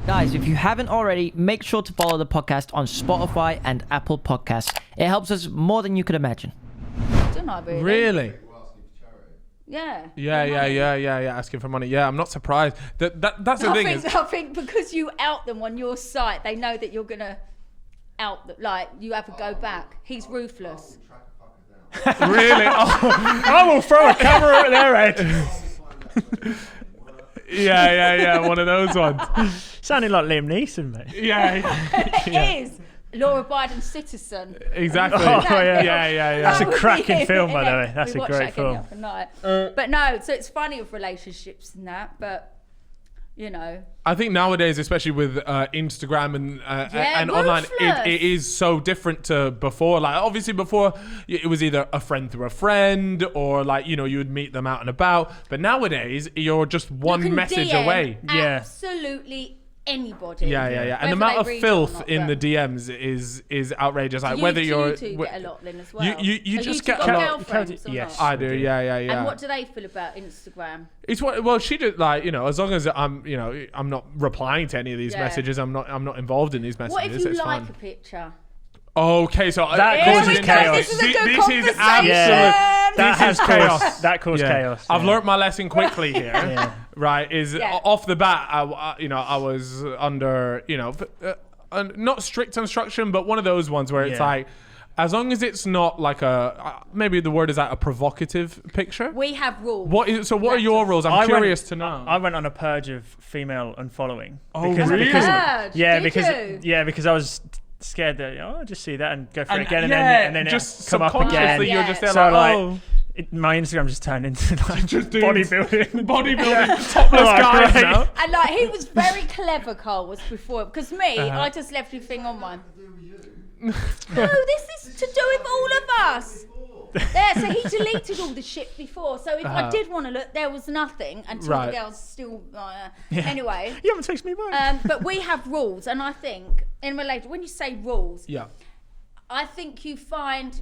Guys, if you haven't already, make sure to follow the podcast on Spotify and Apple Podcasts. It helps us more than you could imagine. Don't I really? Really? Yeah. Yeah. Asking for money. Yeah, I'm not surprised. That's the thing. I think because you out them on your site, they know that you're gonna out them. Like you have to go back. He's ruthless. Really? Oh, I will throw a camera at their head. yeah. One of those ones. Sounding like Liam Neeson, mate. Yeah. It is. Laura Biden Citizen. Exactly. Oh, yeah. Yeah. That's a cracking film, by the way. That's We a watch great that again film. the other night. But no, so it's funny with relationships and that, but you know. I think nowadays, especially with Instagram and online, ruthless. it is so different to before. Like obviously before, it was either a friend through a friend or like, you know, you would meet them out and about. But nowadays, you're just one You can message DM away. Yeah. Absolutely anybody. Yeah. And the Whether amount they of read it or filth not, in the but- DMs is outrageous. Like You whether you're you two get a lot, Lynn, as well. you So just two get got a lot. girlfriends or Yes. not? I do. Yeah. And what do they feel about Instagram? It's what. Well, she did like, you know, as long as I'm not replying to any of these Yeah. messages. I'm not involved in these messages. What if you it's like fine. a picture? Okay, so That Here causes we go, chaos. This is a good This is conversation. absolute- That This has is chaos. caused, that caused Yeah. chaos. I've yeah. learnt my lesson quickly here. Yeah. Right, is Yeah. off the bat, I was under, not strict instruction, but one of those ones where it's Yeah. like, as long as it's not like maybe the word is like a provocative picture. We have rules. What are your rules? I'm curious to know. I went on a purge of female unfollowing. Oh, really? Purge? Yeah, Did you? because I was scared that I'll just see that and go for And- it again, yeah, and then just it'll come up subconsciously again. you're just there So like, my Instagram just turned into like Just dudes. bodybuilding. topless Oh, guys great. now. And like he was very clever, Carl was before, because me, I just left everything on mine. No, this is to do with all of us. Yeah, so he deleted all the shit before. So if I did want to look, there was nothing until Right. the girls still. Anyway, You haven't texted me back. but we have rules, and I think in relation, when you say rules, Yeah. I think you find.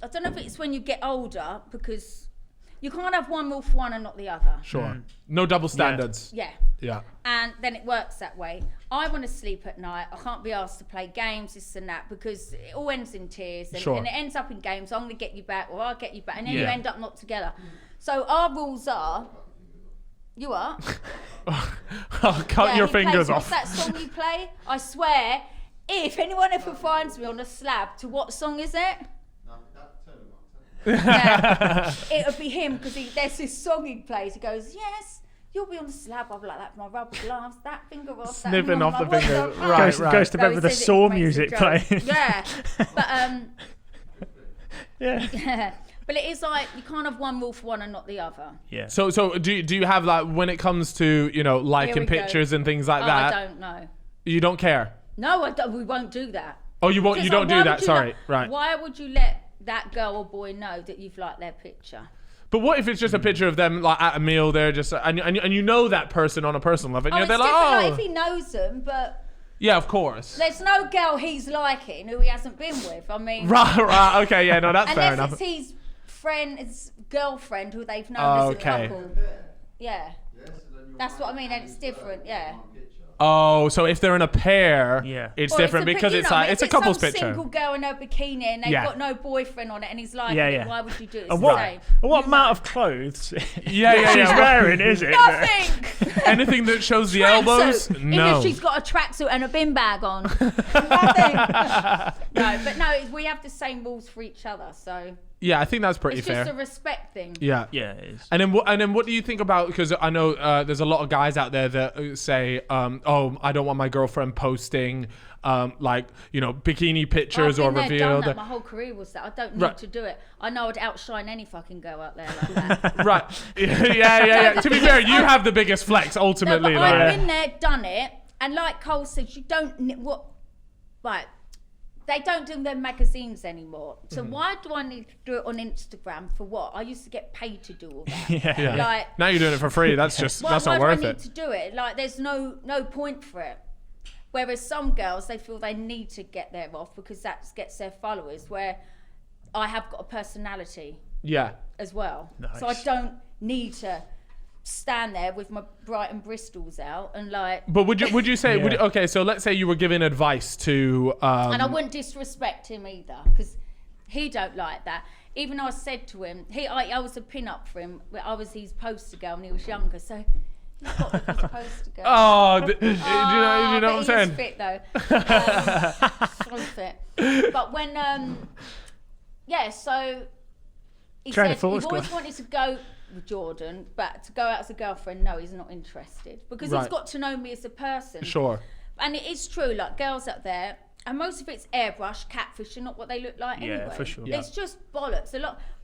I don't know if it's when you get older, because you can't have one rule for one and not the other. Sure. No double standards. Yeah. Yeah. And then it works that way. I want to sleep at night. I can't be asked to play games, this and that, because it all ends in tears. And, Sure. and it ends up in games. I'm going to get you back, or I'll get you back. And then you Yeah. end up not together. So our rules are... You are? I'll cut your he plays- fingers What's off. that song you play? I swear, if anyone ever finds me on a slab, to what song is it? Yeah. It'll be him, because there's this song he plays. He goes, yes, you'll be on the slab. I'll be like that, my rubber gloves, that finger off, that Snipping off my the what's fingers. up? Right. Goes to So bed he with the says it Saw makes a music joke. playing. Yeah, but Yeah. but it is like you can't have one rule for one and not the other. Yeah. So do you have like, when it comes to, liking we go. pictures and things like Oh, that, I don't know. you don't care? No, I don't, we won't do that. Oh, you won't. You Because, don't why do would that. you Sorry. let- Right. Why would you let that girl or boy know that you've liked their picture? But what if it's just a picture of them like at a meal? They're just and you know that person on a personal level. And It's they're like, different oh, like if he knows them, but yeah, of course. there's no girl he's liking who he hasn't been with. I mean, Right. Okay. Yeah. No, that's fair unless enough. it's his friend, his girlfriend who they've known Okay. as a couple. Yeah, that's what I mean, and it's different. Yeah. Oh, so if they're in a pair, Yeah. it's Or different a because you it's know, like if it's a couple's some picture. Single girl in her bikini and they've Yeah. got no boyfriend on it, and he's like, Yeah. why would you do it? It's And the same. what amount of clothes Yeah. she's wearing is it? Nothing. Anything that shows the elbows, Tracksuit. no. Even if she's got a tracksuit and a bin bag on. Nothing. No, but no, we have the same rules for each other, so Yeah, I think that's pretty it's fair. just a respect thing. Yeah. Yeah, it is. And then what do you think about, because I know there's a lot of guys out there that say, oh, I don't want my girlfriend posting bikini pictures or I've been there, revealed. done that. My whole career was that. I don't need Right. to do it. I know I'd outshine any fucking girl out there like that. Right. Yeah. To be fair, you have the biggest flex No, ultimately. but like, I've been there, done it, and like Cole said, you don't they don't do their magazines anymore. So why do I need to do it on Instagram for what? I used to get paid to do all that. Yeah. Like, now you're doing it for free. That's just why that's not do I worth need it. to do it? Like, there's no point for it. Whereas some girls, they feel they need to get their off because that gets their followers. Where I have got a personality Yeah. as well, Nice. so I don't need to stand there with my Brighton Bristols out and like. But would you say Yeah. okay? So let's say you were giving advice to. And I wouldn't disrespect him either, because he don't like that. Even I said to him, I was a pin-up for him. I was his poster girl when he was younger, so he's got his poster girl. Oh, do you know but what I'm saying? He's fit though. So fit. But when, so he Train said of thought, he's go always on. wanted to go with Jordan, but to go out as a girlfriend, no, he's not interested, because he's Right. got to know me as a person. Sure. And it is true, like girls out there, and most of it's airbrush, catfish, are not what they look like Yeah, anyway. for sure. It's just bollocks.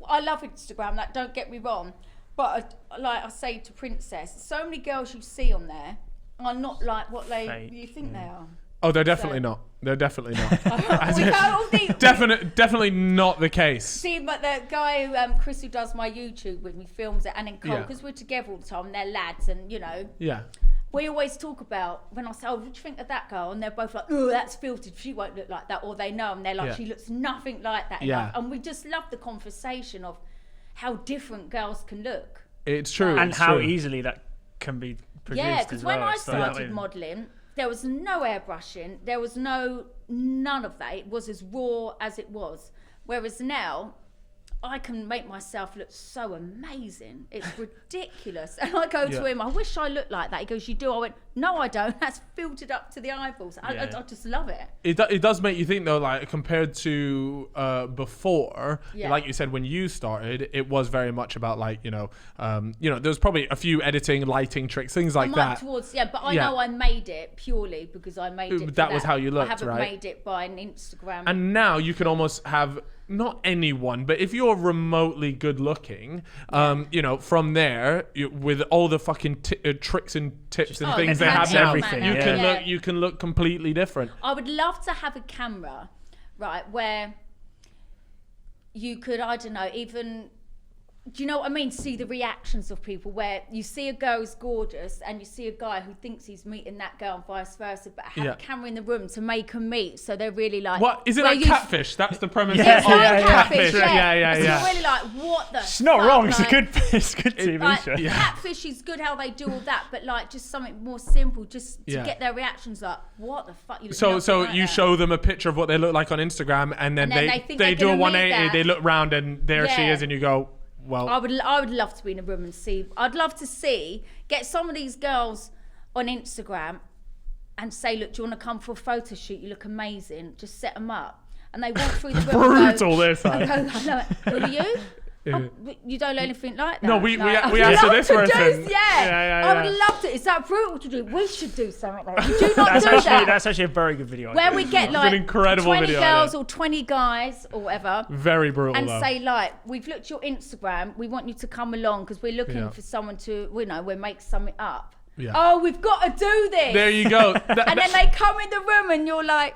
I love Instagram, like, don't get me wrong, but like I say to Princess, so many girls you see on there are not like what Fake. you think they are. Oh, they're definitely not. They're definitely not. We go all deep. Definitely not the case. See, but the guy Chris, who does my YouTube with me, films it, and then Cole, Yeah. because we're together all the time, they're lads, and you know. Yeah. We always talk about, when I say, oh, what do you think of that girl? And they're both like, oh, that's filtered. She won't look like that. Or they know, and they're like, Yeah. she looks nothing like that. Yeah. And we just love the conversation of how different girls can look. It's true. And it's how true. easily that can be produced. Yeah, because as when well. I So, started modelling, there was no airbrushing. There was none of that. It was as raw as it was. Whereas now, I can make myself look so amazing. It's ridiculous. And I go to Yeah. him, I wish I looked like that. He goes, you do? I went, no, I don't. That's filtered up to the eyeballs. I just love it. It does make you think though, like compared to before, Yeah. like you said when you started, it was very much about like there's probably a few editing, lighting tricks, things like I'm that. up towards, but I Yeah. know I made it purely because I made it for That was how you looked, I haven't right? made it by an Instagram. And now you can almost have not anyone, but if you're remotely good looking, from there with all the fucking tricks and tips and Oh, things the they have camera, now, everything, you yeah. can Yeah. look you can look completely different. I would love to have a camera, right, where you could, I don't know, even, do you know what I mean? See the reactions of people, where you see a girl who's gorgeous and you see a guy who thinks he's meeting that girl and vice versa, but have Yeah. a camera in the room to make them meet, so they're really like... What is it where like you- catfish? That's the premise. Yeah, It's of- like yeah, catfish, yeah. So Yeah. you're really like, what the It's not fuck? wrong. It's a Like, good TV like, show. catfish is good how they do all that, but like just something more simple, just to Yeah. get their reactions like, what the fuck? You look So nothing like you that. show them a picture of what they look like on Instagram, and then, And then they think they they're do a gonna meet 180. that. They look round, and there she Yeah. is, and you go, well, I would love to be in a room and see. I'd love to get some of these girls on Instagram and say, look, do you want to come for a photo shoot? You look amazing. Just set them up. And they walk through the room and brutal. This. I go, I know, who are you? Oh, you don't look anything like that. No, we Like, asked I'd her love this to person. do- Yeah, I would love to. Is that brutal to do? We should do something like that. Would you not That's do actually that? that's actually a very good video. Where idea. we get an like incredible 20 video girls idea. or 20 guys or whatever. Very brutal. And though. say like, we've looked at your Instagram. We want you to come along because we're looking Yeah. for someone to, we'll make something up. Yeah. Oh, we've got to do this. There you go. And then they come in the room and you're like,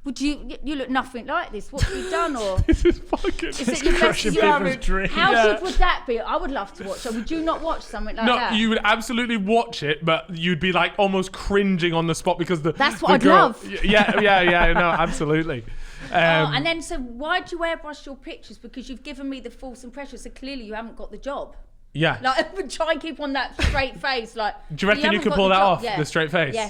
would you look nothing like this? What have you done? Or This is fucking. is it your best? crushing Yeah, people's dreams. how Yeah. good would that be? I would love to watch. So would you not watch something like No, that? you would absolutely watch it, but you'd be like almost cringing on the spot because That's what the I'd girl, love. Yeah, no, absolutely. And then so why do you airbrush your pictures? Because you've given me the false impression. So clearly you haven't got the job. Yeah. Like, try and keep on that straight face. Like, Do you reckon you haven't could got pull the that job. off, Yeah. the straight face? Yes.